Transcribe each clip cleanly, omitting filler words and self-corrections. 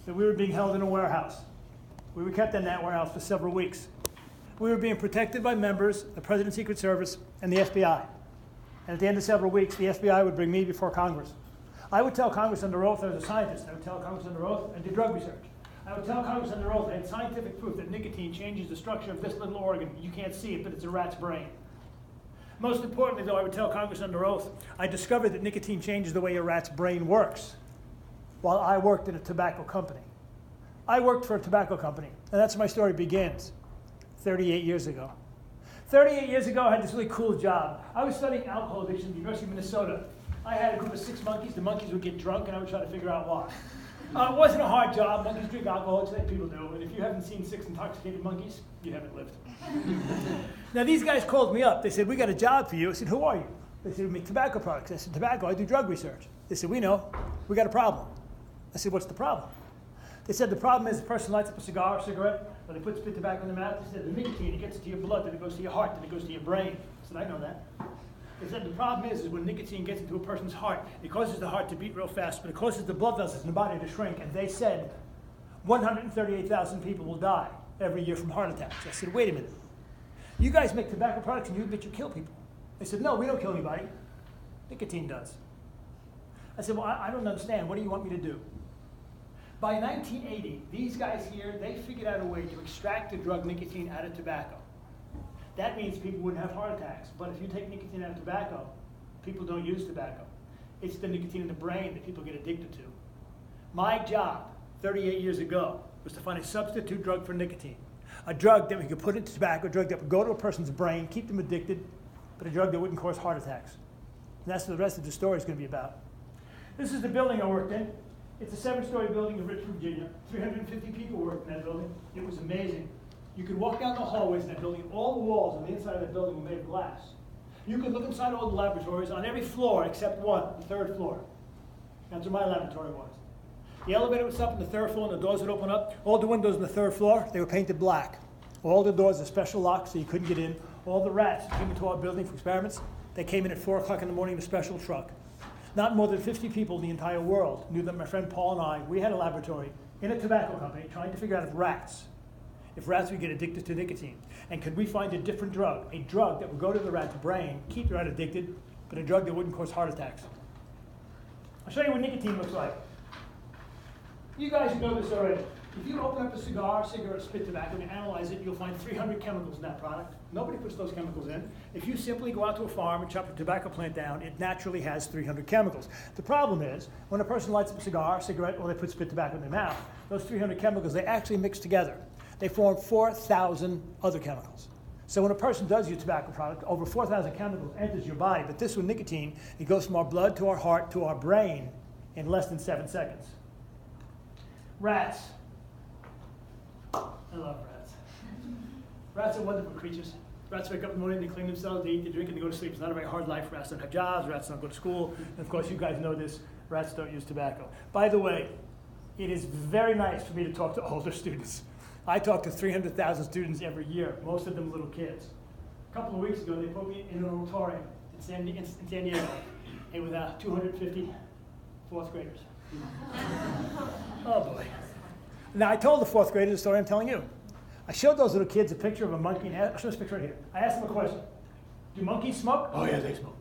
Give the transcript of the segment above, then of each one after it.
that we were being held in a warehouse. We were kept in that warehouse for several weeks. We were being protected by members of the President's Secret Service and the FBI. And at the end of several weeks, the FBI would bring me before Congress. I would tell Congress under oath I was a scientist. I would tell Congress under oath I did drug research. I would tell Congress under oath I had scientific proof that nicotine changes the structure of this little organ. You can't see it, but it's a rat's brain. Most importantly, though, I would tell Congress under oath I discovered that nicotine changes the way a rat's brain works while I worked in a tobacco company. I worked for a tobacco company, and that's where my story begins, 38 years ago. 38 years ago, I had this really cool job. I was studying alcohol addiction at the University of Minnesota. I had a group of 6 monkeys. The monkeys would get drunk, and I would try to figure out why. It wasn't a hard job. Monkeys drink alcohol, it's like people do. And if you haven't seen 6 intoxicated monkeys, you haven't lived. Now, these guys called me up. They said, we got a job for you. I said, who are you? They said, we make tobacco products. I said, tobacco? I do drug research. They said, we know. We got a problem. I said, what's the problem? They said, the problem is the person lights up a cigar or cigarette, or they put spit tobacco in their mouth. They said, the nicotine, it gets into your blood, then it goes to your heart, then it goes to your brain. I said, I know that. They said, the problem is when nicotine gets into a person's heart, it causes the heart to beat real fast, but it causes the blood vessels in the body to shrink. And they said, 138,000 people will die every year from heart attacks. I said, wait a minute. You guys make tobacco products and you admit you kill people. They said, no, we don't kill anybody. Nicotine does. I said, well, I don't understand. What do you want me to do? By 1980, these guys here, they figured out a way to extract the drug nicotine out of tobacco. That means people wouldn't have heart attacks. But if you take nicotine out of tobacco, people don't use tobacco. It's the nicotine in the brain that people get addicted to. My job, 38 years ago, was to find a substitute drug for nicotine. A drug that we could put into tobacco, a drug that would go to a person's brain, keep them addicted, but a drug that wouldn't cause heart attacks. And that's what the rest of the story is going to be about. This is the building I worked in. It's a 7-story building in Richmond, Virginia. 350 people worked in that building. It was amazing. You could walk down the hallways in that building. All the walls on the inside of that building were made of glass. You could look inside all the laboratories on every floor except one, the 3rd floor. That's where my laboratory was. The elevator was up on the 3rd floor and the doors would open up. All the windows on the 3rd floor, they were painted black. All the doors had special locks so you couldn't get in. All the rats that came into our building for experiments, they came in at 4 o'clock in the morning in a special truck. Not more than 50 people in the entire world knew that my friend Paul and I, we had a laboratory in a tobacco company trying to figure out if rats would get addicted to nicotine. And could we find a different drug, a drug that would go to the rat's brain, keep the rat addicted, but a drug that wouldn't cause heart attacks. I'll show you what nicotine looks like. You guys know this already. If you open up a cigar, cigarette, spit tobacco, and analyze it, you'll find 300 chemicals in that product. Nobody puts those chemicals in. If you simply go out to a farm and chop a tobacco plant down, it naturally has 300 chemicals. The problem is, when a person lights up a cigar, cigarette, or they put spit tobacco in their mouth, those 300 chemicals, they actually mix together. They form 4,000 other chemicals. So when a person does use tobacco product, over 4,000 chemicals enters your body. But this with nicotine, it goes from our blood to our heart to our brain in less than 7 seconds. Rats. I love rats. Rats are wonderful creatures. Rats wake up in the morning, they clean themselves, they eat, they drink, and they go to sleep. It's not a very hard life. Rats don't have jobs, rats don't go to school. And of course, you guys know this, rats don't use tobacco. By the way, it is very nice for me to talk to older students. I talk to 300,000 students every year, most of them little kids. A couple of weeks ago, they put me in an auditorium in San Diego, and with 250 4th graders. Oh boy. Now, I told the 4th graders the story I'm telling you. I showed those little kids a picture of a monkey, and I'll show this picture right here. I asked them a question. Do monkeys smoke? Oh, yeah, they smoke.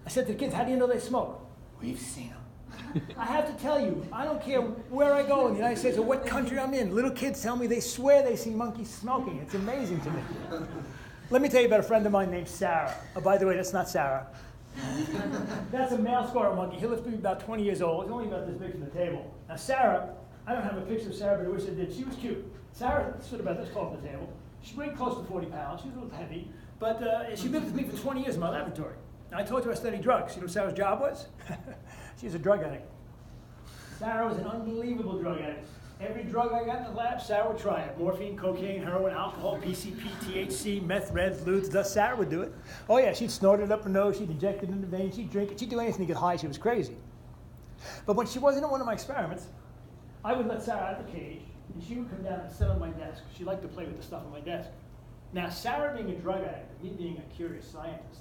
I said to the kids, how do you know they smoke? We've seen them. I have to tell you, I don't care where I go in the United States or what country I'm in. Little kids tell me they swear they see monkeys smoking. It's amazing to me. Let me tell you about a friend of mine named Sarah. Oh, by the way, that's not Sarah. That's a male squirrel monkey. He lives to be about 20 years old. He's only about this big from the table. Now, Sarah, I don't have a picture of Sarah, but I wish I did. She was cute. Sarah stood about this tall from the table. She weighed close to 40 pounds. She was a little heavy. But she lived with me for 20 years in my laboratory. Now, I told you I studied drugs. You know what Sarah's job was? She was a drug addict. Sarah was an unbelievable drug addict. Every drug I got in the lab, Sarah would try it. Morphine, cocaine, heroin, alcohol, PCP, THC, meth, reds, ludes, thus Sarah would do it. Oh yeah, she'd snort it up her nose, she'd inject it in the vein, she'd drink it, she'd do anything to get high, she was crazy. But when she wasn't in one of my experiments, I would let Sarah out of the cage, and she would come down and sit on my desk. She liked to play with the stuff on my desk. Now, Sarah being a drug addict, and me being a curious scientist,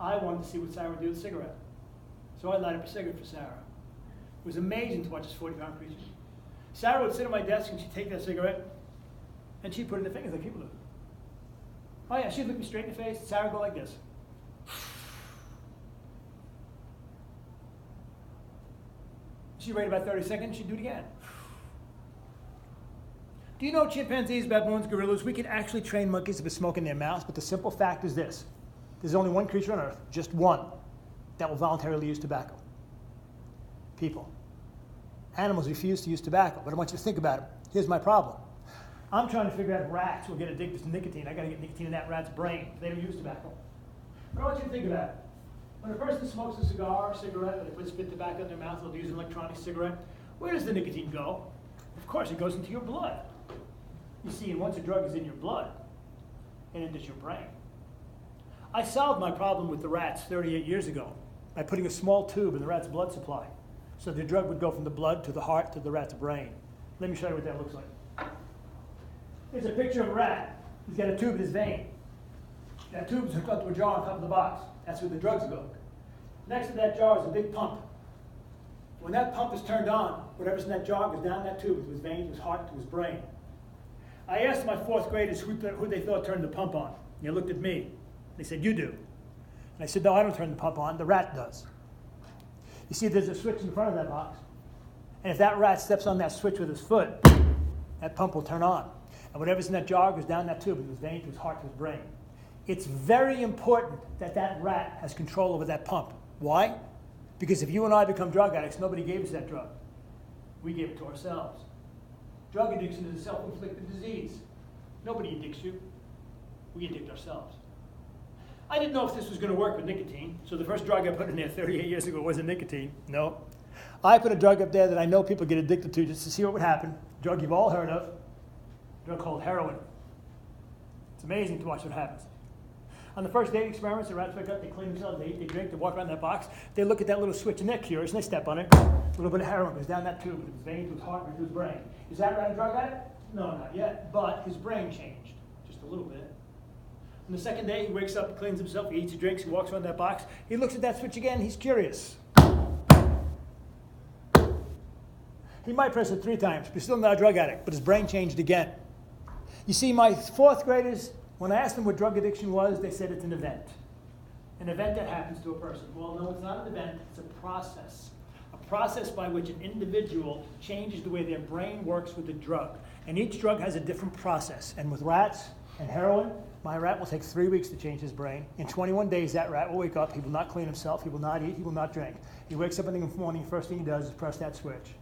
I wanted to see what Sarah would do with a cigarette. So I light up a cigarette for Sarah. It was amazing to watch this 40-pound creature. Sarah would sit at my desk and she'd take that cigarette and she'd put it in the fingers like people do. Oh yeah, she'd look me straight in the face. Sarah would go like this. She'd wait about 30 seconds, she'd do it again. Do you know chimpanzees, baboons, gorillas, we can actually train monkeys to put smoke in their mouths, but the simple fact is this. There's only one creature on earth, just one, that will voluntarily use tobacco. People. Animals refuse to use tobacco, but I want you to think about it. Here's my problem. I'm trying to figure out if rats will get addicted to nicotine. I got to get nicotine in that rat's brain. They don't use tobacco. But I want you to think about it. When a person smokes a cigar or cigarette, or they put spit tobacco in their mouth, they'll use an electronic cigarette. Where does the nicotine go? Of course, it goes into your blood. You see, and once a drug is in your blood, it enters your brain. I solved my problem with the rats 38 years ago by putting a small tube in the rat's blood supply. So the drug would go from the blood to the heart to the rat's brain. Let me show you what that looks like. Here's a picture of a rat. He's got a tube in his vein. That tube is hooked up to a jar on top of the box. That's where the drugs go. Next to that jar is a big pump. When that pump is turned on, whatever's in that jar goes down that tube to his vein, to his heart, to his brain. I asked my fourth graders who they thought turned the pump on. They looked at me. They said, you do. And I said, no, I don't turn the pump on. The rat does. You see, there's a switch in the front of that box. And if that rat steps on that switch with his foot, that pump will turn on. And whatever's in that jar goes down that tube to his vein, to his heart, to his brain. It's very important that that rat has control over that pump. Why? Because if you and I become drug addicts, nobody gave us that drug. We gave it to ourselves. Drug addiction is a self-inflicted disease. Nobody addicts you. We addict ourselves. I didn't know if this was going to work with nicotine, so the first drug I put in there 38 years ago wasn't nicotine. No. I put a drug up there that I know people get addicted to just to see what would happen. A drug you've all heard of. A drug called heroin. It's amazing to watch what happens. On the first day experiments, the rats wake up, they clean themselves, they eat, they drink, they walk around that box. They look at that little switch and they're curious and they step on it. A little bit of heroin goes down that tube to his vein, to his heart, to his brain. Is that rat a drug addict? No, not yet. But his brain changed just a little bit. On the second day, he wakes up, cleans himself, he eats, he drinks, he walks around that box. He looks at that switch again, he's curious. He might press it 3 times, but he's still not a drug addict, but his brain changed again. You see, my fourth graders, when I asked them what drug addiction was, they said it's an event. An event that happens to a person. Well, no, it's not an event, it's a process. A process by which an individual changes the way their brain works with the drug. And each drug has a different process. And with rats and heroin, my rat will take 3 weeks to change his brain. In 21 days, that rat will wake up, he will not clean himself, he will not eat, he will not drink. He wakes up in the morning, first thing he does is press that switch.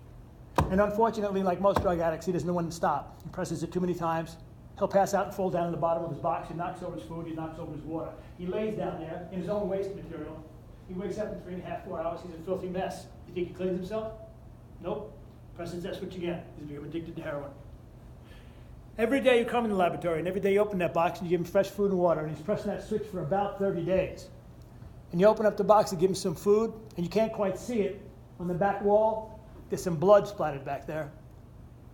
And unfortunately, like most drug addicts, he doesn't know when to stop. He presses it too many times. He'll pass out and fall down in the bottom of his box. He knocks over his food. He knocks over his water. He lays down there in his own waste material. He wakes up in 3.5, 4 hours. He's a filthy mess. You think he cleans himself? Nope. Presses that switch again. He's become addicted to heroin. Every day you come in the laboratory, and every day you open that box, and you give him fresh food and water, and he's pressing that switch for about 30 days. And you open up the box and give him some food, and you can't quite see it. On the back wall, there's some blood splattered back there.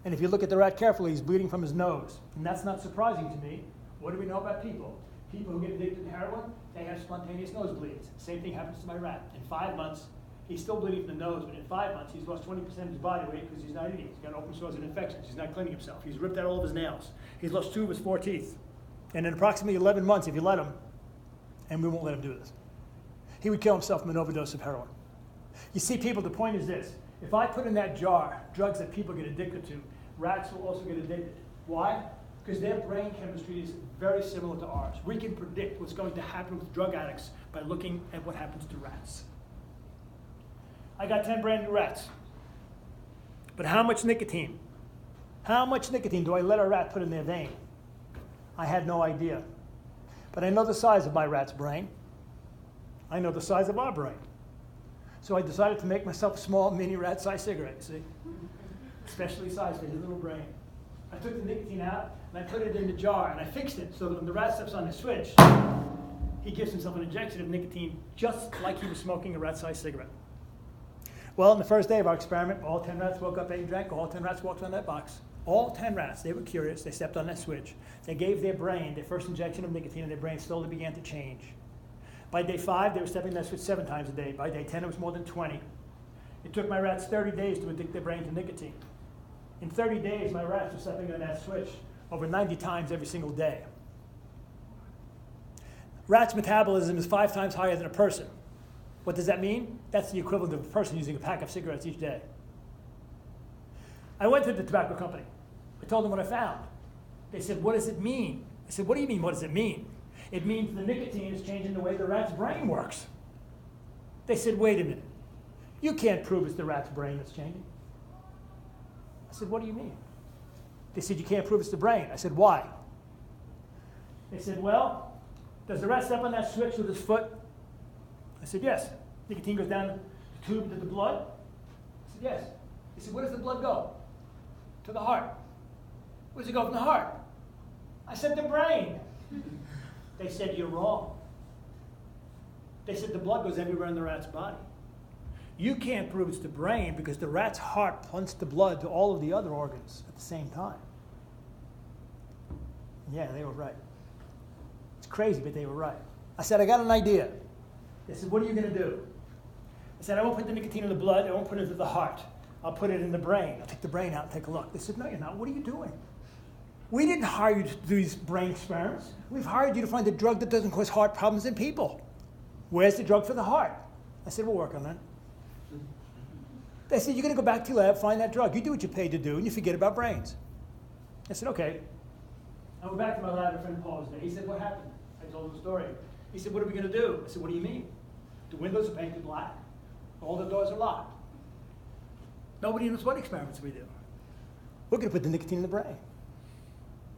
And if you look at the rat carefully, he's bleeding from his nose. And that's not surprising to me. What do we know about people? People who get addicted to heroin, they have spontaneous nosebleeds. Same thing happens to my rat. In 5 months, he's still bleeding from the nose, but in 5 months, he's lost 20% of his body weight because he's not eating. He's got open sores and infections. He's not cleaning himself. He's ripped out all of his nails. He's lost 2 of his 4 teeth. And in approximately 11 months, if you let him, and we won't let him do this, he would kill himself from an overdose of heroin. You see, people, the point is this. If I put in that jar drugs that people get addicted to, rats will also get addicted. Why? Because their brain chemistry is very similar to ours. We can predict what's going to happen with drug addicts by looking at what happens to rats. I got 10 brand new rats. But how much nicotine? How much nicotine do I let a rat put in their vein? I had no idea. But I know the size of my rat's brain. I know the size of our brain. So I decided to make myself a small mini rat-sized cigarette, see? Especially sized for his little brain. I took the nicotine out and I put it in the jar and I fixed it so that when the rat steps on the switch, he gives himself an injection of nicotine just like he was smoking a rat-sized cigarette. Well, on the first day of our experiment, all 10 rats woke up, ate and drank. All 10 rats walked around that box. All 10 rats, they were curious. They stepped on that switch. They gave their brain their first injection of nicotine and their brain slowly began to change. By day 5, they were stepping that switch 7 times a day. By day 10, it was more than 20. It took my rats 30 days to addict their brain to nicotine. In 30 days, my rats were stepping on that switch over 90 times every single day. Rats' metabolism is 5 times higher than a person. What does that mean? That's the equivalent of a person using a pack of cigarettes each day. I went to the tobacco company. I told them what I found. They said, what does it mean? I said, what do you mean, what does it mean? It means the nicotine is changing the way the rat's brain works. They said, wait a minute. You can't prove it's the rat's brain that's changing. I said, what do you mean? They said, you can't prove it's the brain. I said, why? They said, well, does the rat step on that switch with his foot? I said, yes. Nicotine goes down the tube to the blood? I said, yes. They said, where does the blood go? To the heart. Where does it go from the heart? I said, the brain. They said, you're wrong. They said, the blood goes everywhere in the rat's body. You can't prove it's the brain because the rat's heart pumps the blood to all of the other organs at the same time. Yeah, they were right. It's crazy, but they were right. I said, I got an idea. They said, what are you going to do? I said, I won't put the nicotine in the blood. I won't put it into the heart. I'll put it in the brain. I'll take the brain out and take a look. They said, no, you're not. What are you doing? We didn't hire you to do these brain experiments. We've hired you to find a drug that doesn't cause heart problems in people. Where's the drug for the heart? I said, we'll work on that. They said, you're going to go back to your lab, find that drug. You do what you're paid to do, and you forget about brains. I said, okay. I went back to my lab, my friend Paul was there. He said, what happened? I told him the story. He said, what are we going to do? I said, what do you mean? The windows are painted black. All the doors are locked. Nobody knows what experiments we do. We're going to put the nicotine in the brain.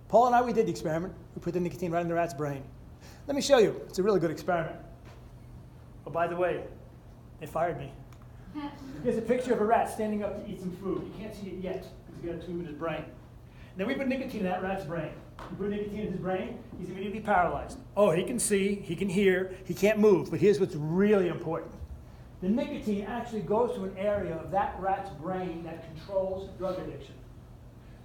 Paul and I, we did the experiment. We put the nicotine right in the rat's brain. Let me show you. It's a really good experiment. Oh, by the way, they fired me. Here's a picture of a rat standing up to eat some food. You can't see it yet because he's got a tube in his brain. And then we put nicotine in that rat's brain. We put nicotine in his brain, he's immediately paralyzed. Oh, he can see, he can hear, he can't move, but here's what's really important. The nicotine actually goes to an area of that rat's brain that controls drug addiction.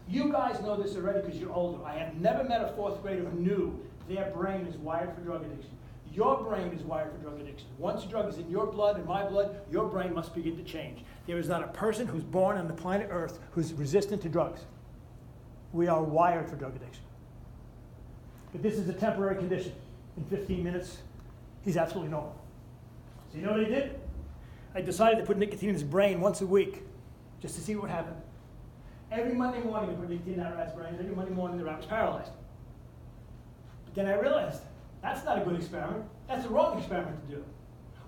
You guys know this already because you're older. I have never met a 4th grader who knew their brain is wired for drug addiction. Your brain is wired for drug addiction. Once drug is in your blood and my blood, your brain must begin to change. There is not a person who's born on the planet Earth who's resistant to drugs. We are wired for drug addiction. But this is a temporary condition. In 15 minutes, he's absolutely normal. So you know what I did? I decided to put nicotine in his brain once a week, just to see what happened. Every Monday morning, I put nicotine in that rat's brain. Every Monday morning, the rat was paralyzed. But then I realized, that's not a good experiment. That's the wrong experiment to do.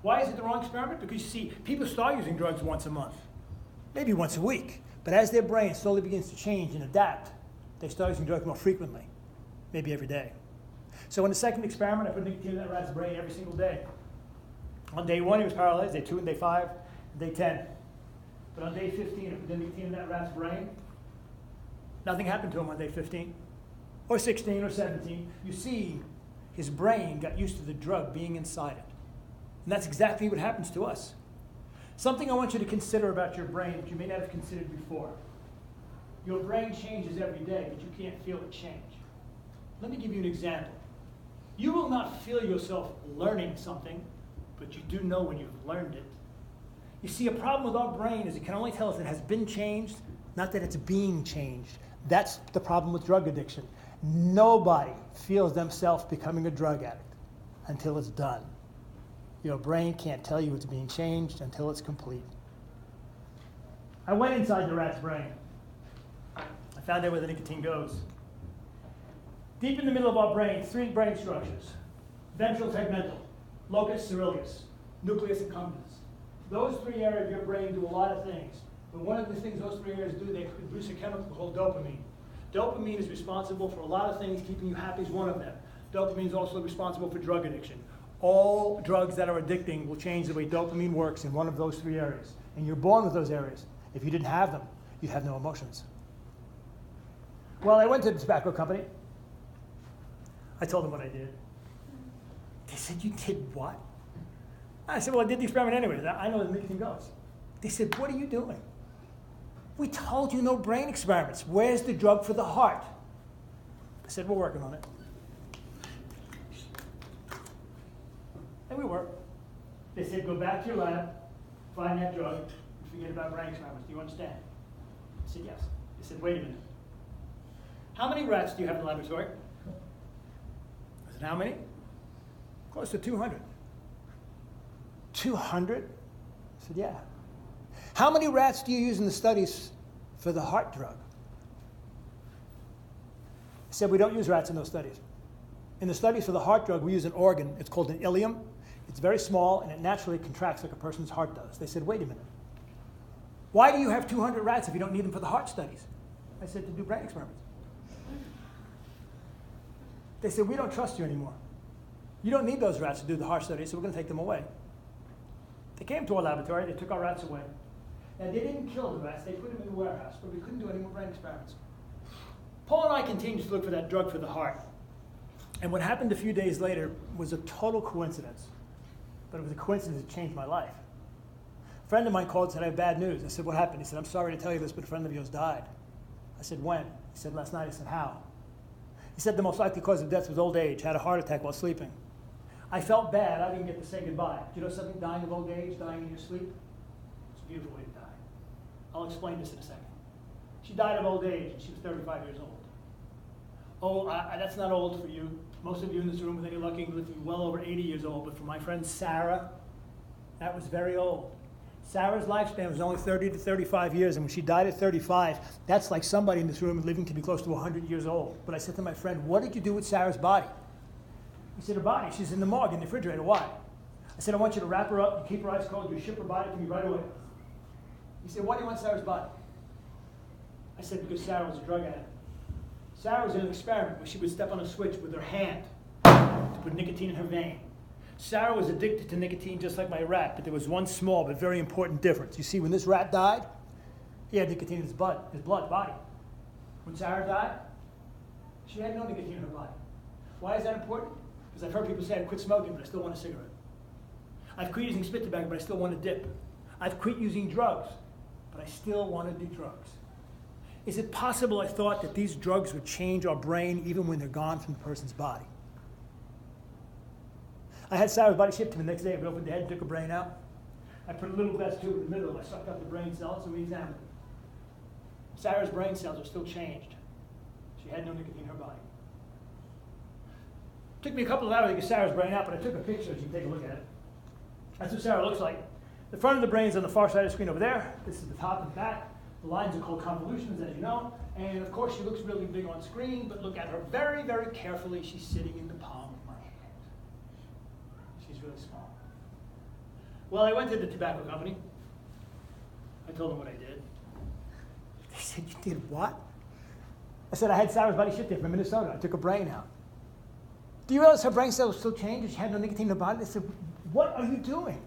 Why is it the wrong experiment? Because you see, people start using drugs once a month, maybe once a week. But as their brain slowly begins to change and adapt, they start using drugs more frequently, maybe every day. So in the second experiment, I put nicotine in that rat's brain every single day. On day 1, he was paralyzed. Day 2 and day 5, day 10. But on day 15, I put the nicotine in that rat's brain. Nothing happened to him on day 15, or 16, or 17. You see, his brain got used to the drug being inside it. And that's exactly what happens to us. Something I want you to consider about your brain that you may not have considered before. Your brain changes every day, but you can't feel it change. Let me give you an example. You will not feel yourself learning something, but you do know when you've learned it. You see, a problem with our brain is it can only tell us it has been changed, not that it's being changed. That's the problem with drug addiction. Nobody feels themselves becoming a drug addict until it's done. Your brain can't tell you it's being changed until it's complete. I went inside the rat's brain. I found out where the nicotine goes. Deep in the middle of our brain, 3 brain structures: ventral tegmental, locus coeruleus, nucleus accumbens. Those 3 areas of your brain do a lot of things. But one of the things those 3 areas do, they produce a chemical called dopamine. Dopamine is responsible for a lot of things. Keeping you happy is one of them. Dopamine is also responsible for drug addiction. All drugs that are addicting will change the way dopamine works in one of those 3 areas. And you're born with those areas. If you didn't have them, you'd have no emotions. Well, I went to the tobacco company. I told them what I did. They said, you did what? I said, well, I did the experiment anyway. I know where the nicotine goes. They said, what are you doing? We told you no brain experiments. Where's the drug for the heart? I said, we're working on it. And we were. They said, go back to your lab, find that drug, and Forget about brain experiments. Do you understand? I said, yes. He said, wait a minute. How many rats do you have in the laboratory? I said, how many? Close to 200. 200? I said, yeah. How many rats do you use in the studies for the heart drug? I said, we don't use rats in those studies. In the studies for the heart drug, we use an organ. It's called an ileum. It's very small, and it naturally contracts like a person's heart does. They said, wait a minute. Why do you have 200 rats if you don't need them for the heart studies? I said, to do brain experiments. They said, we don't trust you anymore. You don't need those rats to do the heart studies, so we're going to take them away. They came to our laboratory. They took our rats away. And they didn't kill the rats. They put them in the warehouse, but we couldn't do any more brain experiments. Paul and I continued to look for that drug for the heart. And what happened a few days later was a total coincidence. But it was a coincidence that changed my life. A friend of mine called and said, I have bad news. I said, what happened? He said, I'm sorry to tell you this, but a friend of yours died. I said, when? He said, last night. I said, how? He said the most likely cause of death was old age, had a heart attack while sleeping. I felt bad. I didn't get to say goodbye. Do you know something? Dying of old age, dying in your sleep? It's a beautiful way to die. I'll explain this in a second. She died of old age, and she was 35 years old. Oh, that's not old for you. Most of you in this room, with any luck, live to be well over 80 years old. But for my friend Sarah, that was very old. Sarah's lifespan was only 30 to 35 years, and when she died at 35, that's like somebody in this room living to be close to 100 years old. But I said to my friend, what did you do with Sarah's body? He said, her body, she's in the morgue, in the refrigerator. Why? I said, I want you to wrap her up, you keep her eyes closed, you ship her body to me right away. He said, why do you want Sarah's body? I said, because Sarah was a drug addict. Sarah was in an experiment where she would step on a switch with her hand to put nicotine in her vein. Sarah was addicted to nicotine just like my rat, but there was one small but very important difference. You see, when this rat died, he had nicotine in his blood body. When Sarah died, she had no nicotine in her body. Why is that important? Because I've heard people say I quit smoking, but I still want a cigarette. I've quit using spit tobacco, but I still want a dip. I've quit using drugs, but I still want to do drugs. Is it possible, I thought, that these drugs would change our brain even when they're gone from the person's body? I had Sarah's body shipped to me the next day. I opened the head and took her brain out. I put a little glass tube in the middle. I sucked out the brain cells and we examined them. Sarah's brain cells are still changed. She had no nicotine in her body. It took me a couple of hours to get Sarah's brain out, but I took a picture so you can take a look at it. That's what Sarah looks like. The front of the brain is on the far side of the screen over there. This is the top and back. The lines are called convolutions, as you know. And of course, she looks really big on screen, but look at her very, very carefully. She's sitting in the palm of my hand. She's really small. Well, I went to the tobacco company. I told them what I did. They said, you did what? I said, I had Sarah's body shipped there from Minnesota. I took her brain out. Do you realize her brain cells still changed? She had no nicotine in her body. They said, what are you doing?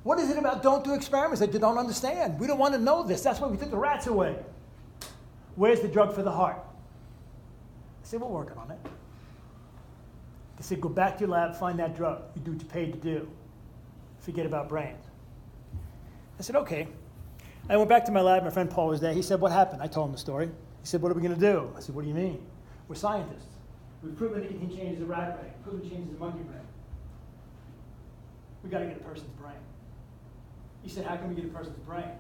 What is it about don't do experiments that you don't understand? We don't want to know this. That's why we took the rats away. Where's the drug for the heart? I said, we're working on it. They said, go back to your lab, find that drug. You do what you're paid to do. Forget about brains. I said, okay. I went back to my lab. My friend Paul was there. He said, what happened? I told him the story. He said, what are we going to do? I said, what do you mean? We're scientists. We've proven nicotine changes the rat brain. We've proven it changes the monkey brain. We've got to get a person's brain. He said, how can we get a person's brain? I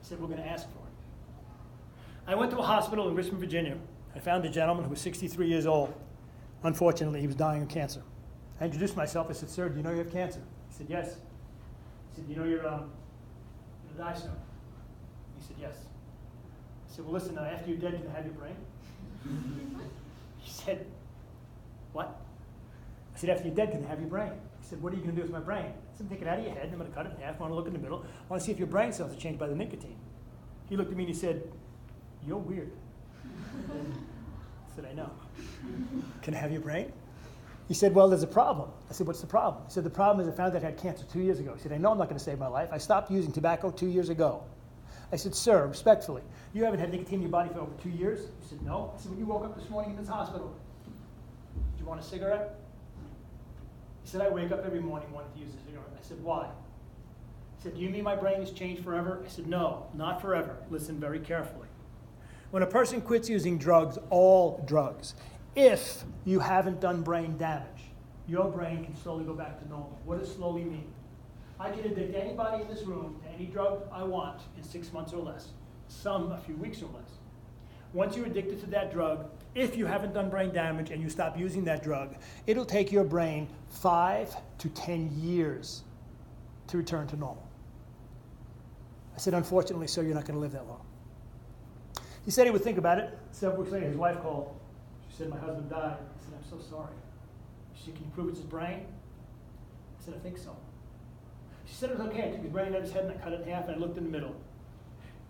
said, we're going to ask for it. I went to a hospital in Richmond, Virginia. I found a gentleman who was 63 years old. Unfortunately, he was dying of cancer. I introduced myself. I said, sir, do you know you have cancer? He said, yes. I said, do you know you're going to die soon? He said, yes. I said, well, listen, after you're dead, can I have your brain? He said, what? I said, after you're dead, can I have your brain? He said, what are you going to do with my brain? I said, take it out of your head. I'm going to cut it in half. I want to look in the middle. I want to see if your brain cells are changed by the nicotine. He looked at me and he said, you're weird. I said, I know. Can I have your brain? He said, well, there's a problem. I said, what's the problem? He said, the problem is I found out I had cancer 2 years ago. He said, I know I'm not going to save my life. I stopped using tobacco 2 years ago. I said, sir, respectfully, you haven't had nicotine in your body for over 2 years? He said, no. I said, when you woke up this morning in this hospital, did you want a cigarette? He said, I wake up every morning wanting to use a cigarette. I said, why? He said, do you mean my brain has changed forever? I said, no, not forever. Listen very carefully. When a person quits using drugs, all drugs, if you haven't done brain damage, your brain can slowly go back to normal. What does slowly mean? I can addict anybody in this room to any drug I want in 6 months or less. Some a few weeks or less. Once you're addicted to that drug, if you haven't done brain damage and you stop using that drug, it'll take your brain 5 to 10 years to return to normal. I said, unfortunately, sir, you're not going to live that long. He said he would think about it. Several weeks later, his wife called. She said, my husband died. He said, I'm so sorry. She said, can you prove it's his brain? I said, I think so. She said it was okay. I took his brain out of his head and I cut it in half and I looked in the middle.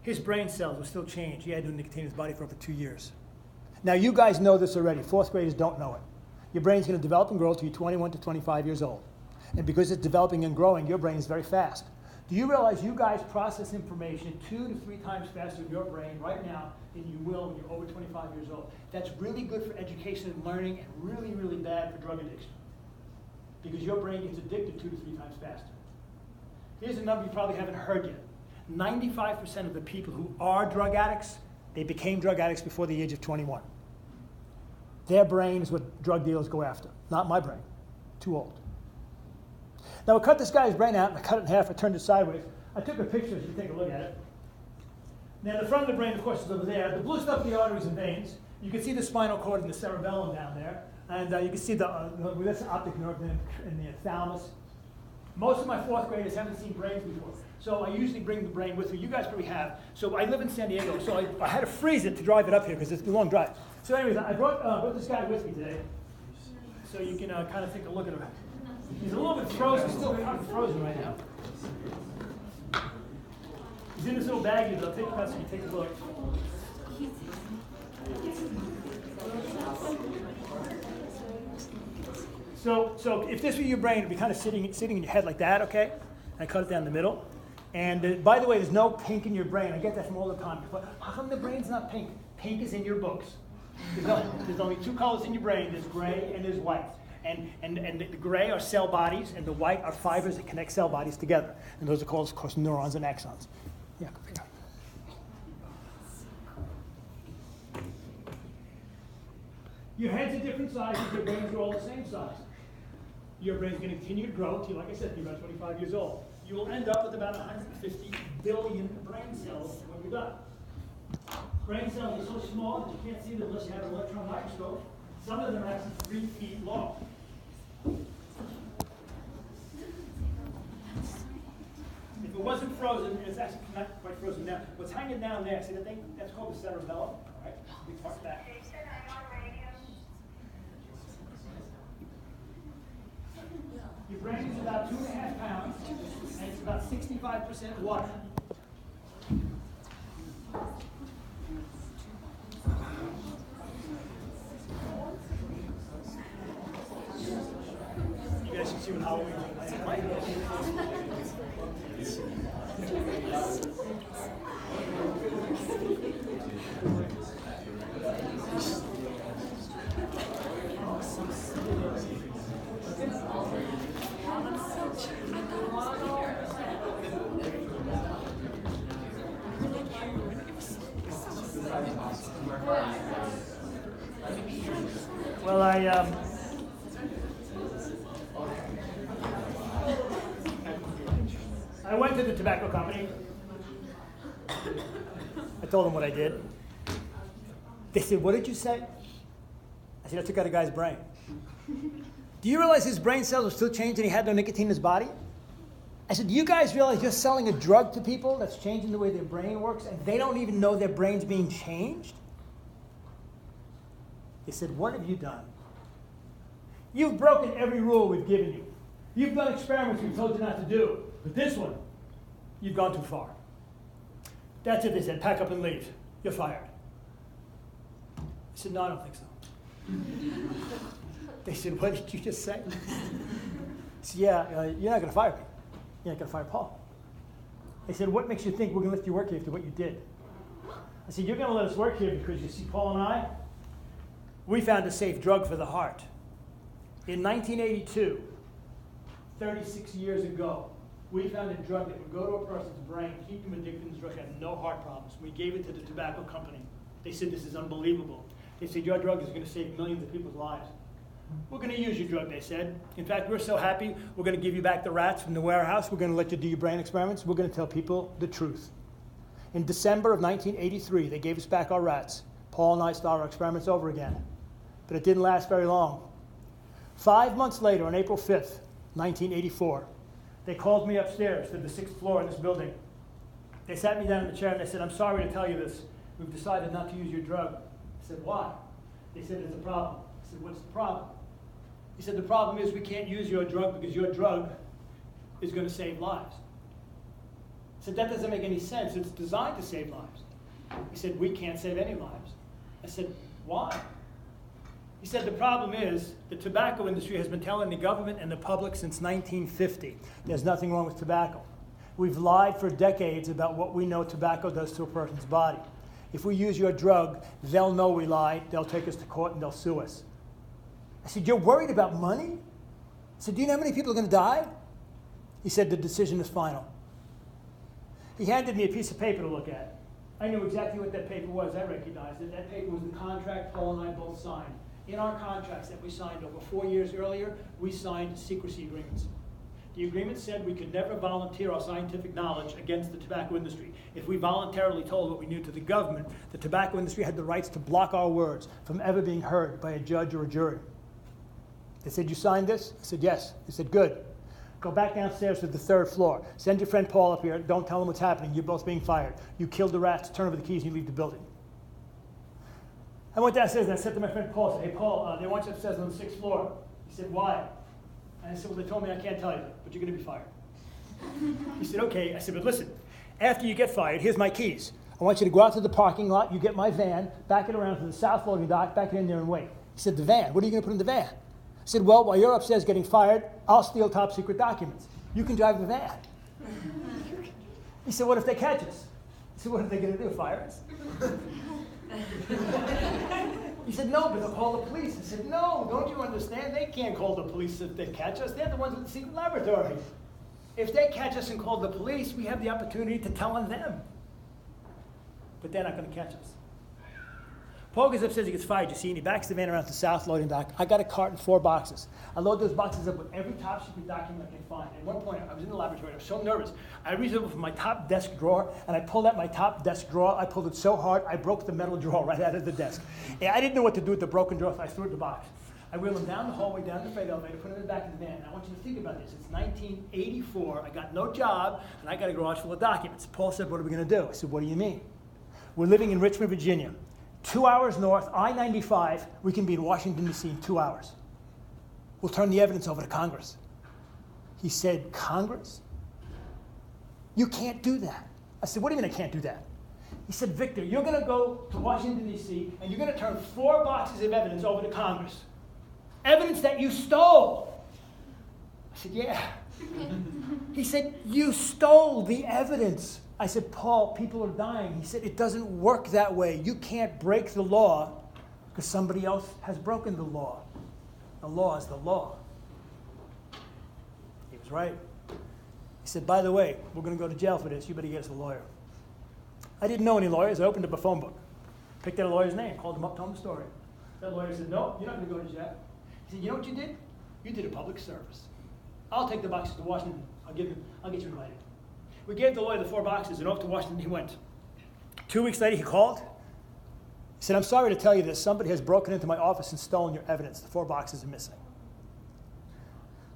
His brain cells were still changed. He had no nicotine in his body for over 2 years. Now, you guys know this already. Fourth graders don't know it. Your brain's going to develop and grow till you're 21 to 25 years old. And because it's developing and growing, your brain is very fast. Do you realize you guys process information 2 to 3 times faster in your brain right now than you will when you're over 25 years old? That's really good for education and learning and really, really bad for drug addiction. Because your brain gets addicted 2 to 3 times faster. Here's a number you probably haven't heard yet. 95% of the people who are drug addicts, they became drug addicts before the age of 21. Their brain is what drug dealers go after, not my brain. Too old. Now, I cut this guy's brain out, and I cut it in half, I turned it sideways. I took a picture so you can take a look at it. Now, the front of the brain, of course, is over there. The blue stuff are the arteries and veins. You can see the spinal cord and the cerebellum down there. And you can see that's the optic nerve in the thalamus. Most of my fourth graders haven't seen brains before. So I usually bring the brain with me. You guys probably have. So I live in San Diego, so I had to freeze it to drive it up here because it's a long drive. So anyways, I brought this guy with me today so you can kind of take a look at him. He's a little bit frozen, still kind of frozen right now. He's in this little baggie, but I'll take him out so you can take a look. So if this were your brain, it would be kind of sitting in your head like that, okay? And I cut it down the middle. And by the way, there's no pink in your brain. I get that from all the time. How come the brain's not pink? Pink is in your books. There's only 2 colors in your brain. There's gray and there's white. And the gray are cell bodies, and the white are fibers that connect cell bodies together. And those are called, of course, neurons and axons. Yeah, go figure. Your heads are different sizes. Your brains are all the same size. Your brain's going to continue to grow until, like I said, you're about 25 years old. You will end up with about 150 billion brain cells when you're done. Brain cells are so small that you can't see them unless you have an electron microscope. Some of them are actually 3 feet long. If it wasn't frozen, it's actually not quite frozen now. What's hanging down there, see the thing? That's called the cerebellum. All right? We talked that. Your brain is about 2.5 pounds, and it's about 65% water. You guys can see what Halloween is like. Well, I went to the tobacco company. I told them what I did. They said, what did you say? I said, I took out a guy's brain. Do you realize his brain cells were still changed and he had no nicotine in his body? I said, do you guys realize you're selling a drug to people that's changing the way their brain works and they don't even know their brain's being changed? They said, what have you done? You've broken every rule we've given you. You've done experiments we've told you not to do. But this one, you've gone too far. That's it, they said. Pack up and leave. You're fired. I said, no, I don't think so. They said, what did you just say? I said, yeah, you're not going to fire me. You're not going to fire Paul. They said, what makes you think we're going to let you work here after what you did? I said, you're going to let us work here because you see Paul and I, we found a safe drug for the heart. In 1982, 36 years ago, we found a drug that would go to a person's brain, keep them addicted to this drug, had no heart problems. We gave it to the tobacco company. They said, this is unbelievable. They said, your drug is going to save millions of people's lives. We're going to use your drug, they said. In fact, we're so happy, we're going to give you back the rats from the warehouse. We're going to let you do your brain experiments. We're going to tell people the truth. In December of 1983, they gave us back our rats. Paul and I started our experiments over again. But it didn't last very long. 5 months later, on April 5th, 1984, they called me upstairs to the 6th floor in this building. They sat me down in the chair and they said, I'm sorry to tell you this. We've decided not to use your drug. I said, why? They said, there's a problem. I said, what's the problem? He said, the problem is we can't use your drug because your drug is going to save lives. I said, that doesn't make any sense. It's designed to save lives. He said, we can't save any lives. I said, why? He said, the problem is the tobacco industry has been telling the government and the public since 1950 there's nothing wrong with tobacco. We've lied for decades about what we know tobacco does to a person's body. If we use your drug, they'll know we lied, they'll take us to court, and they'll sue us. I said, you're worried about money? I said, do you know how many people are going to die? He said, the decision is final. He handed me a piece of paper to look at. I knew exactly what that paper was. I recognized it. That paper was the contract Paul and I both signed. In our contracts that we signed over 4 years earlier, we signed secrecy agreements. The agreement said we could never volunteer our scientific knowledge against the tobacco industry. If we voluntarily told what we knew to the government, the tobacco industry had the rights to block our words from ever being heard by a judge or a jury. They said, you signed this? I said, yes. They said, good. Go back downstairs to the 3rd floor. Send your friend Paul up here. Don't tell him what's happening. You're both being fired. You killed the rats. Turn over the keys and you leave the building. I went downstairs and I said to my friend Paul, I said, hey, Paul, they want you upstairs on the 6th floor. He said, why? And I said, well, they told me I can't tell you, but you're going to be fired. He said, okay. I said, but listen, after you get fired, here's my keys. I want you to go out to the parking lot, you get my van, back it around to the south loading dock, back it in there and wait. He said, the van? What are you going to put in the van? I said, well, while you're upstairs getting fired, I'll steal top secret documents. You can drive the van. He said, what if they catch us? I said, what are they going to do, fire us? He said, no, but they'll call the police. I said, no, don't you understand? They can't call the police if they catch us. They're the ones with the secret laboratory. If they catch us and call the police, we have the opportunity to tell on them. But they're not going to catch us. Paul goes upstairs, he gets fired, you see, and he backs the van around to the south loading dock. I got a cart and 4 boxes. I load those boxes up with every top secret document I can find. At one point, I was in the laboratory, I was so nervous. I reached over from my top desk drawer, and I pulled out my top desk drawer. I pulled it so hard, I broke the metal drawer right out of the desk. And I didn't know what to do with the broken drawer, so I threw it in the box. I wheeled them down the hallway, down the freight elevator, put them in the back of the van. And I want you to think about this. It's 1984, I got no job, and I got a garage full of documents. Paul said, what are we going to do? I said, what do you mean? We're living in Richmond, Virginia. 2 hours north, I-95, we can be in Washington, D.C. in 2 hours. We'll turn the evidence over to Congress. He said, Congress? You can't do that. I said, what do you mean I can't do that? He said, Victor, you're going to go to Washington, D.C., and you're going to turn 4 boxes of evidence over to Congress. Evidence that you stole. I said, yeah. He said, you stole the evidence. I said, Paul, people are dying. He said, it doesn't work that way. You can't break the law because somebody else has broken the law. The law is the law. He was right. He said, by the way, we're going to go to jail for this. You better get us a lawyer. I didn't know any lawyers. I opened up a phone book, picked out a lawyer's name, called him up, told him the story. That lawyer said, no, you're not going to go to jail. He said, you know what you did? You did a public service. I'll take the boxes to Washington. I'll get you invited. We gave the lawyer the 4 boxes, and off to Washington he went. 2 weeks later, he called. He said, I'm sorry to tell you this. Somebody has broken into my office and stolen your evidence. The 4 boxes are missing.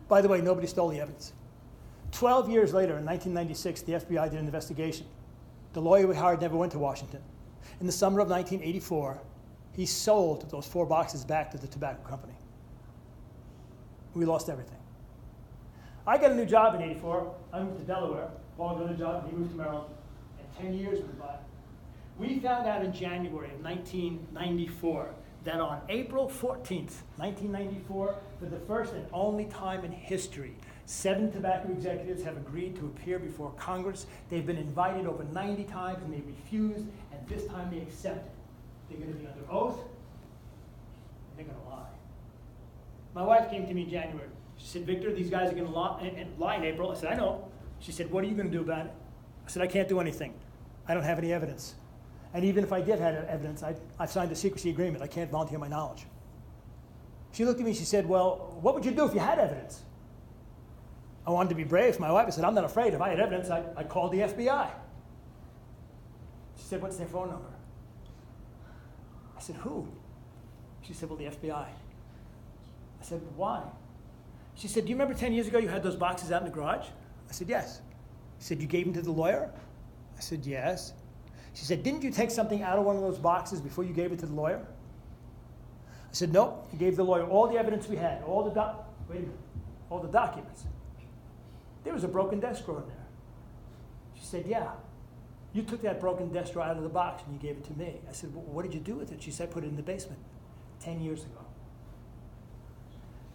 By the way, nobody stole the evidence. 12 years later, in 1996, the FBI did an investigation. The lawyer we hired never went to Washington. In the summer of 1984, he sold those 4 boxes back to the tobacco company. We lost everything. I got a new job in 84. I moved to Delaware. Paul got a job, and he moved to Maryland. And 10 years went by. We found out in January of 1994 that on April 14th, 1994, for the first and only time in history, 7 tobacco executives have agreed to appear before Congress. They've been invited over 90 times, and they refused, and this time they accepted. They're going to be under oath, and they're going to lie. My wife came to me in January. She said, Victor, these guys are going to lie in April. I said, I know. She said, what are you going to do about it? I said, I can't do anything. I don't have any evidence. And even if I did have evidence, I've signed a secrecy agreement. I can't volunteer my knowledge. She looked at me, she said, well, what would you do if you had evidence? I wanted to be brave for my wife. I said, I'm not afraid. If I had evidence, I'd call the FBI. She said, what's their phone number? I said, who? She said, well, the FBI. I said, why? She said, do you remember 10 years ago you had those boxes out in the garage? I said, yes. She said, you gave them to the lawyer? I said, yes. She said, didn't you take something out of one of those boxes before you gave it to the lawyer? I said, nope. I gave the lawyer all the evidence we had, all the documents. There was a broken desk drawer in there. She said, yeah. You took that broken desk drawer out of the box and you gave it to me. I said, well, what did you do with it? She said, I put it in the basement 10 years ago.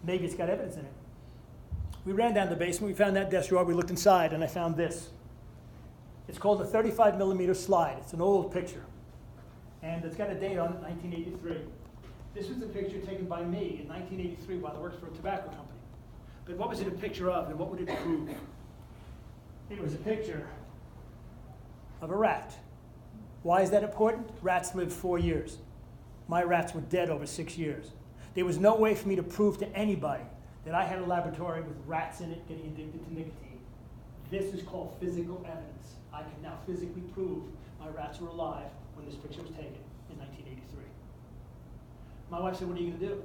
Maybe it's got evidence in it. We ran down the basement, we found that desk drawer, we looked inside, and I found this. It's called a 35 millimeter slide. It's an old picture. And it's got a date on it, 1983. This was a picture taken by me in 1983 while I worked for a tobacco company. But what was it a picture of, and what would it prove? It was a picture of a rat. Why is that important? Rats live 4 years. My rats were dead over 6 years. There was no way for me to prove to anybody that I had a laboratory with rats in it getting addicted to nicotine. This is called physical evidence. I can now physically prove my rats were alive when this picture was taken in 1983. My wife said, what are you going to do?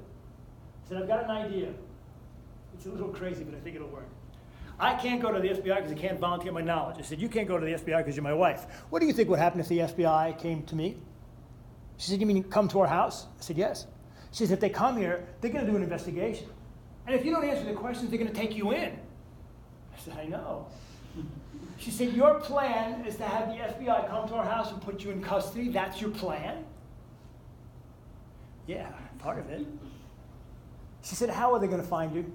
I said, I've got an idea. It's a little crazy, but I think it'll work. I can't go to the FBI because I can't volunteer my knowledge. I said, you can't go to the FBI because you're my wife. What do you think would happen if the FBI came to me? She said, you mean come to our house? I said, yes. She said, if they come here, they're going to do an investigation. And if you don't answer the questions, they're going to take you in. I said, I know. She said, your plan is to have the FBI come to our house and put you in custody? That's your plan? Yeah, part of it. She said, how are they going to find you?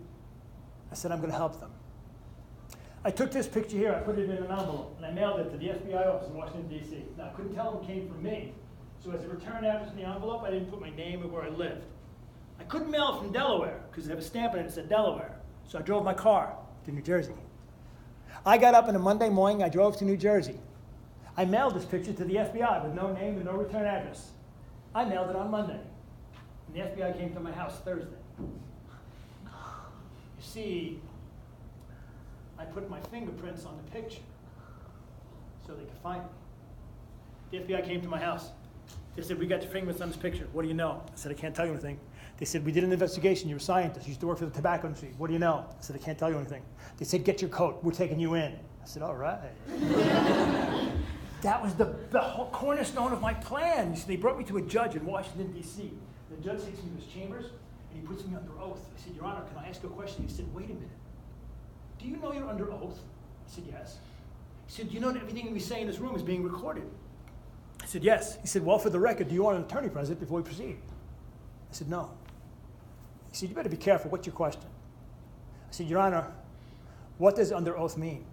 I said, I'm going to help them. I took this picture here, I put it in an envelope, and I mailed it to the FBI office in Washington, D.C. Now, I couldn't tell them it came from me. So as a return address in the envelope, I didn't put my name or where I lived. I couldn't mail it from Delaware because they have a stamp on it that said Delaware. So I drove my car to New Jersey. I got up on a Monday morning, I drove to New Jersey. I mailed this picture to the FBI with no name and no return address. I mailed it on Monday. And the FBI came to my house Thursday. You see, I put my fingerprints on the picture so they could find me. The FBI came to my house. They said, we got your fingerprints on this picture. What do you know? I said, I can't tell you anything. They said, we did an investigation. You're a scientist. You used to work for the tobacco industry. What do you know? I said, I can't tell you anything. They said, get your coat. We're taking you in. I said, all right. That was the whole cornerstone of my plan. You see, they brought me to a judge in Washington, D.C. The judge takes me to his chambers, and he puts me under oath. I said, Your Honor, can I ask you a question? He said, wait a minute. Do you know you're under oath? I said, yes. He said, do you know that everything we say in this room is being recorded? I said, yes. He said, well, for the record, do you want an attorney present before we proceed? I said, no. He said, you better be careful. What's your question? I said, Your Honor, what does under oath mean?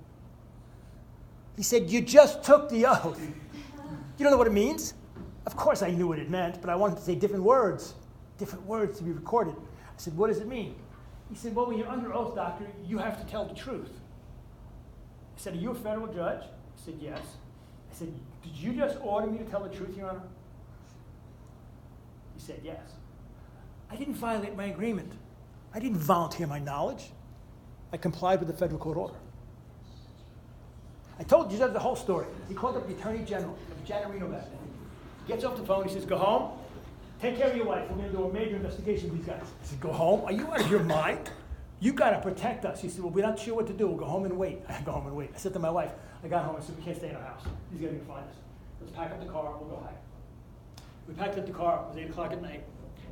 He said, you just took the oath. You don't know what it means? Of course I knew what it meant, but I wanted to say different words to be recorded. I said, what does it mean? He said, well, when you're under oath, doctor, you have to tell the truth. I said, are you a federal judge? I said, yes. I said, did you just order me to tell the truth, Your Honor? He said, yes. I didn't violate my agreement. I didn't volunteer my knowledge. I complied with the federal court order. I told you the whole story. He called up the Attorney General of Janet Reno back then. He gets off the phone, he says, go home, take care of your wife. We're going to do a major investigation with these guys. I said, go home? Are you out of your mind? You got to protect us. He said, well, we're not sure what to do. We'll go home and wait. I go home and wait. I said to my wife, I got home, I said, we can't stay in our house. These guys are going to find us. Let's pack up the car, we'll go hide. We packed up the car, it was 8 o'clock at night.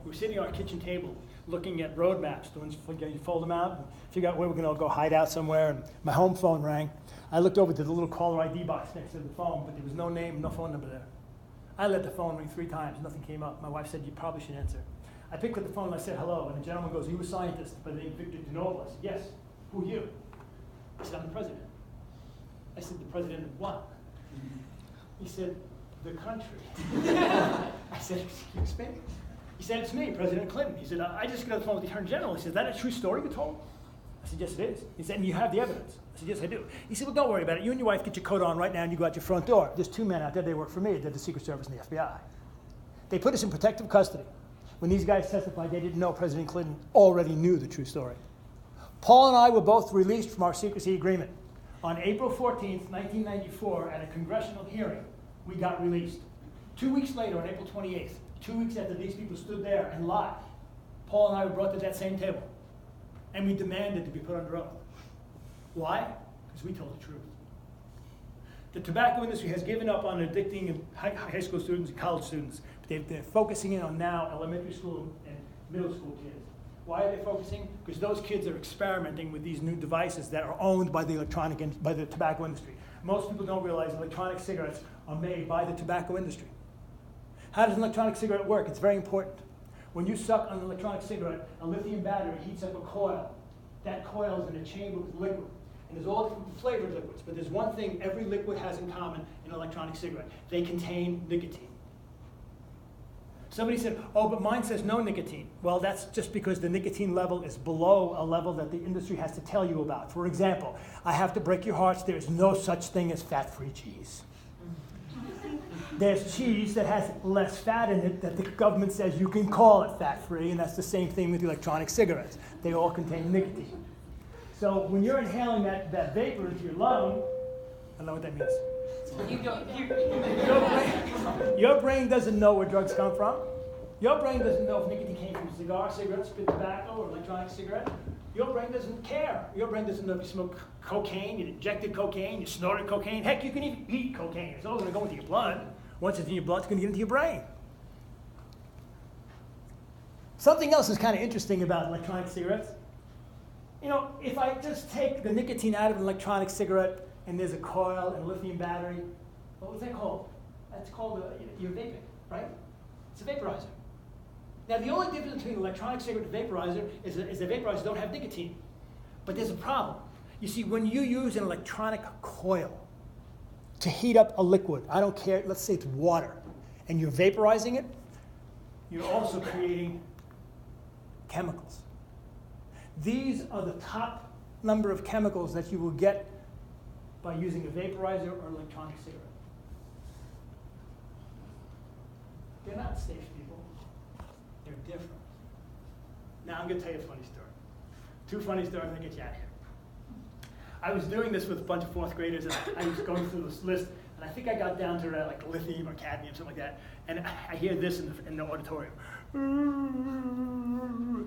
We were sitting at our kitchen table looking at road maps. The ones you fold them out and figure out where we're going to go hide out somewhere. And my home phone rang. I looked over to the little caller ID box next to the phone, but there was no name, no phone number there. I let the phone ring 3 times, nothing came up. My wife said, you probably should answer. I picked up the phone and I said, hello, and the gentleman goes, are you a scientist by the name Victor DeNoble? I said, yes. Who are you? He said, I'm the president. I said, the president of what? He said, the country. I said, excuse me? He said, it's me, President Clinton. He said, I just got off the phone with the Attorney General. He said, is that a true story you told? I said, yes, it is. He said, and you have the evidence? I said, yes, I do. He said, well, don't worry about it. You and your wife get your coat on right now and you go out your front door. There's 2 men out there, they work for me. They're the Secret Service and the FBI. They put us in protective custody when these guys testified, they didn't know President Clinton already knew the true story. Paul and I were both released from our secrecy agreement. On April 14th, 1994, at a congressional hearing, we got released. 2 weeks later, on April 28th, 2 weeks after these people stood there and lied, Paul and I were brought to that same table. And we demanded to be put under oath. Why? Because we told the truth. The tobacco industry has given up on addicting high school students and college students. They're focusing in on now elementary school and middle school kids. Why are they focusing? Because those kids are experimenting with these new devices that are owned by the tobacco industry. Most people don't realize electronic cigarettes are made by the tobacco industry. How does an electronic cigarette work? It's very important. When you suck on an electronic cigarette, a lithium battery heats up a coil. That coil is in a chamber with liquid. And there's all different flavored liquids, but there's one thing every liquid has in common in an electronic cigarette. They contain nicotine. Somebody said, oh, but mine says no nicotine. Well, that's just because the nicotine level is below a level that the industry has to tell you about. For example, I have to break your hearts, there's no such thing as fat-free cheese. There's cheese that has less fat in it that the government says you can call it fat-free, and that's the same thing with electronic cigarettes. They all contain nicotine. So when you're inhaling that vapor into your lung, I don't know what that means. Your brain doesn't know where drugs come from. Your brain doesn't know if nicotine came from a cigar, cigarette, spit tobacco, or electronic cigarette. Your brain doesn't care. Your brain doesn't know if you smoke cocaine, you injected cocaine, you snorted cocaine. Heck, you can even eat cocaine. It's all going to go into your blood. Once it's in your blood, it's going to get into your brain. Something else is kind of interesting about electronic cigarettes. You know, if I just take the nicotine out of an electronic cigarette and there's a coil and a lithium battery, what was that called? That's called your vaping, right? It's a vaporizer. Now, the only difference between an electronic cigarette and a vaporizer is that vaporizers don't have nicotine. But there's a problem. You see, when you use an electronic coil to heat up a liquid, I don't care, let's say it's water, and you're vaporizing it, you're also creating chemicals. These are the top number of chemicals that you will get by using a vaporizer or electronic cigarette. They're not safe, people. They're different. Now I'm going to tell you a funny story. Two funny stories to get you out of here. I was doing this with a bunch of fourth graders, and I was going through this list, and I think I got down to like lithium or cadmium, something like that, and I hear this in the auditorium.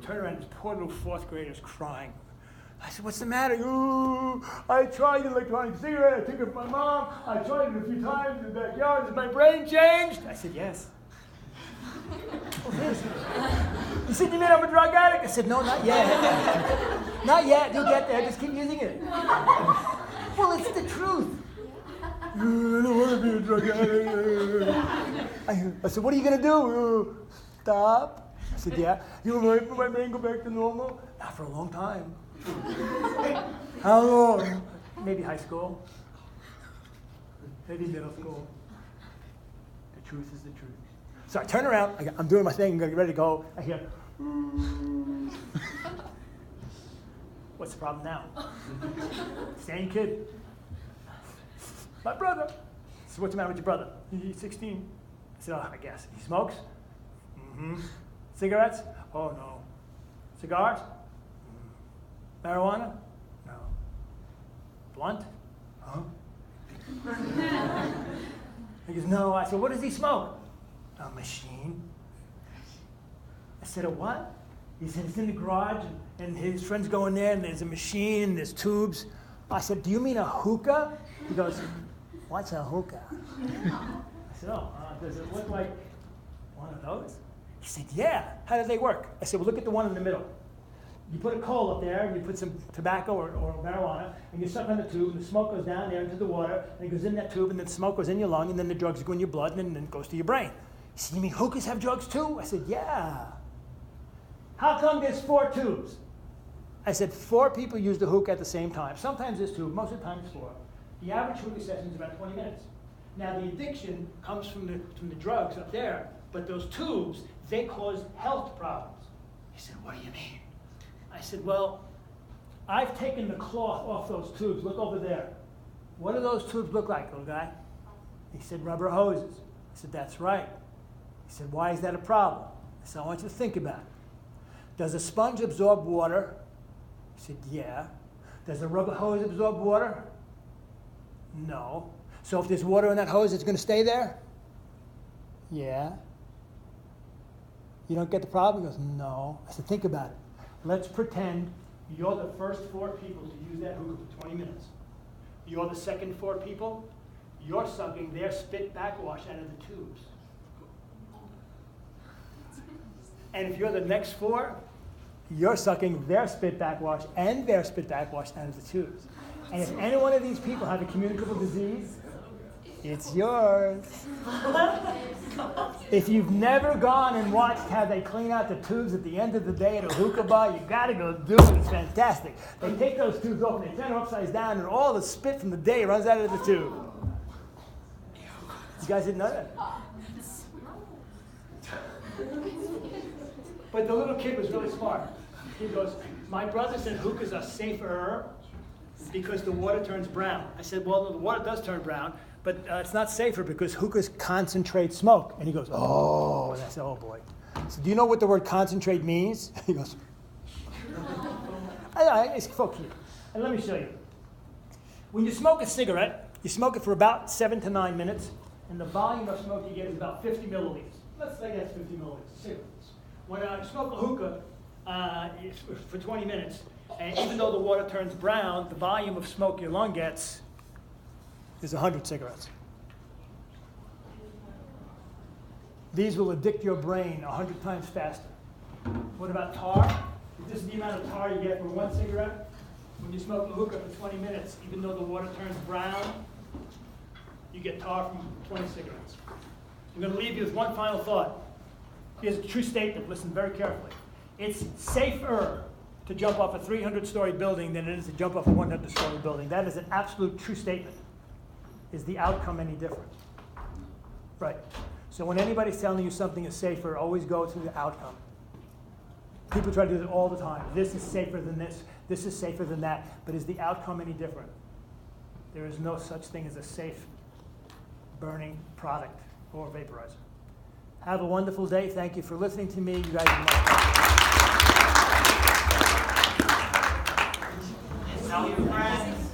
Turn around, this poor little fourth grader's crying. I said, what's the matter? I tried the electronic cigarette, I took it from my mom, I tried it a few times in the backyard, has my brain changed? I said, yes. What is it? You said, you mean I'm a drug addict? I said, no, not yet. Not yet, you'll get there, just keep using it. Well, it's the truth. I don't want to be a drug addict. I said, what are you going to do? Stop. I said, yeah. You'll wait for my brain to go back to normal? Not for a long time. How long? Maybe high school. Maybe middle school. The truth is the truth. So I turn around, I'm doing my thing, I'm going to get ready to go. I hear, what's the problem now? Same kid. My brother. So what's the matter with your brother? He's 16. I said, oh, I guess. He smokes? Mm-hmm. Cigarettes? Oh, no. Cigars? Marijuana? No. Blunt? Huh? He goes, no. I said, what does he smoke? A machine. I said, a what? He said, it's in the garage, and his friends go in there, and there's a machine, and there's tubes. I said, do you mean a hookah? He goes, what's a hookah? I said, oh, does it look like one of those? He said, yeah. How do they work? I said, well, look at the one in the middle. You put a coal up there, and you put some tobacco or marijuana, and you suck on the tube, and the smoke goes down there into the water, and it goes in that tube, and then the smoke goes in your lung, and then the drugs go in your blood, and then it goes to your brain. He said, you mean hookahs have drugs too? I said, yeah. How come there's 4 tubes? I said, 4 people use the hookah at the same time. Sometimes there's 2, most of the time it's 4. The average hookah session is about 20 minutes. Now the addiction comes from the drugs up there, but those tubes, they cause health problems. He said, what do you mean? I said, well, I've taken the cloth off those tubes. Look over there. What do those tubes look like, little guy? He said, rubber hoses. I said, that's right. He said, why is that a problem? So I want you to think about it. Does a sponge absorb water? I said, yeah. Does a rubber hose absorb water? No. So if there's water in that hose, it's going to stay there? Yeah. You don't get the problem? He goes, no. I said, think about it. Let's pretend you're the first 4 people to use that hookah for 20 minutes. You're the second 4 people. You're sucking their spit backwash out of the tubes. And if you're the next 4, you're sucking their spit backwash and their spit backwash out of the tubes. And if any one of these people have a communicable disease, it's yours. If you've never gone and watched how they clean out the tubes at the end of the day at a hookah bar, you gotta go do it. It's fantastic. They take those tubes off and they turn them upside down, and all the spit from the day runs out of the tube. You guys didn't know that? But the little kid was really smart. He goes, my brother said hookahs are safer because the water turns brown. I said, well, the water does turn brown, but it's not safer because hookahs concentrate smoke. And he goes, oh, and I said, oh boy. So do you know what the word concentrate means? He goes, it's folk here. And let me show you. When you smoke a cigarette, you smoke it for about 7 to 9 minutes, and the volume of smoke you get is about 50 milliliters. Let's say that's 50 milliliters, cigarettes. When I smoke a hookah for 20 minutes, and even though the water turns brown, the volume of smoke your lung gets is 100 cigarettes. These will addict your brain 100 times faster. What about tar? This is the amount of tar you get from 1 cigarette. When you smoke a hookah for 20 minutes, even though the water turns brown, you get tar from 20 cigarettes. I'm going to leave you with one final thought. Here's a true statement. Listen very carefully. It's safer to jump off a 300-story building than it is to jump off a 100-story building. That is an absolute true statement. Is the outcome any different? Right. So when anybody's telling you something is safer, always go to the outcome. People try to do that all the time. This is safer than this. This is safer than that. But is the outcome any different? There is no such thing as a safe burning product or vaporizer. Have a wonderful day. Thank you for listening to me. You guys are Tell your friends.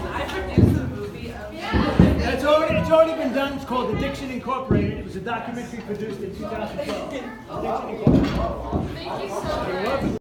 I produced a movie of It's already been done. It's called Addiction Incorporated. It was a documentary produced in 2012. Addiction Incorporated. Thank you so much. You're welcome.